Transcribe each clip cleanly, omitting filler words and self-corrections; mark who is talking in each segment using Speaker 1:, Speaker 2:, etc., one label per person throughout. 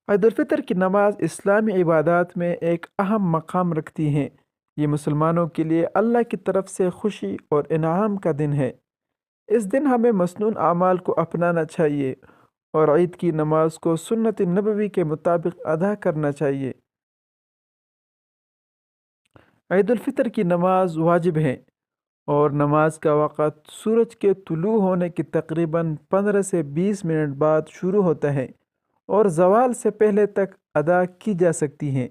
Speaker 1: عید الفطر کی نماز اسلامی عبادات میں ایک اہم مقام رکھتی ہیں۔ یہ مسلمانوں کے لیے اللہ کی طرف سے خوشی اور انعام کا دن ہے۔ اس دن ہمیں مسنون اعمال کو اپنانا چاہیے اور عید کی نماز کو سنت نبوی کے مطابق ادا کرنا چاہیے۔ عید الفطر کی نماز واجب ہے اور نماز کا وقت سورج کے طلوع ہونے کی تقریباً 15 سے 20 منٹ بعد شروع ہوتا ہے اور زوال سے پہلے تک ادا کی جا سکتی ہیں۔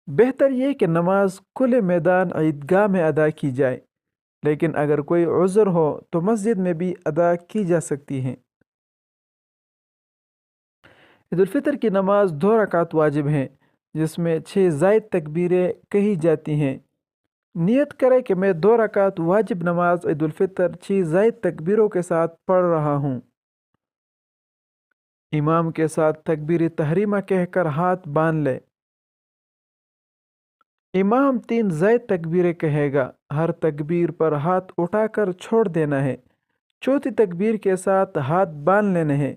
Speaker 1: بہتر یہ کہ نماز کھلے میدان عیدگاہ میں ادا کی جائے، لیکن اگر کوئی عذر ہو تو مسجد میں بھی ادا کی جا سکتی ہیں۔ عید الفطر کی نماز 2 رکعت واجب ہیں، جس میں 6 زائد تکبیریں کہی جاتی ہیں۔ نیت کرے کہ میں 2 رکعت واجب نماز عید الفطر 6 زائد تکبیروں کے ساتھ پڑھ رہا ہوں۔ امام کے ساتھ تکبیر تحریمہ کہہ کر ہاتھ باندھ لے۔ امام 3 زائد تکبیریں کہے گا، ہر تکبیر پر ہاتھ اٹھا کر چھوڑ دینا ہے۔ چوتھی تکبیر کے ساتھ ہاتھ باندھ لینے ہیں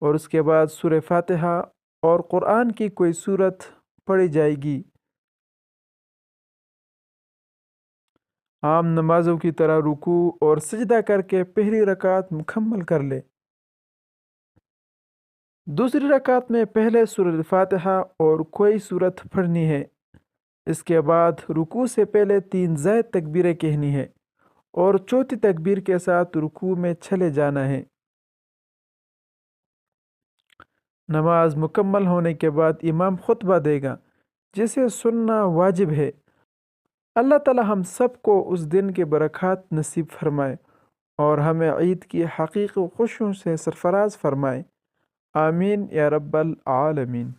Speaker 1: اور اس کے بعد سورہ فاتحہ اور قرآن کی کوئی سورت پڑھی جائے گی۔ عام نمازوں کی طرح رکوع اور سجدہ کر کے پہلی رکعت مکمل کر لے۔ دوسری رکعت میں پہلے سورہ فاتحہ اور کوئی سورت پڑھنی ہے۔ اس کے بعد رکوع سے پہلے 3 زائد تکبیریں کہنی ہے اور چوتھی تکبیر کے ساتھ رکوع میں چلے جانا ہے۔ نماز مکمل ہونے کے بعد امام خطبہ دے گا، جسے سننا واجب ہے۔ اللہ تعالی ہم سب کو اس دن کے برکات نصیب فرمائے اور ہمیں عید کی حقیقی خوشیوں سے سرفراز فرمائے۔ آمین یا رب العالمین۔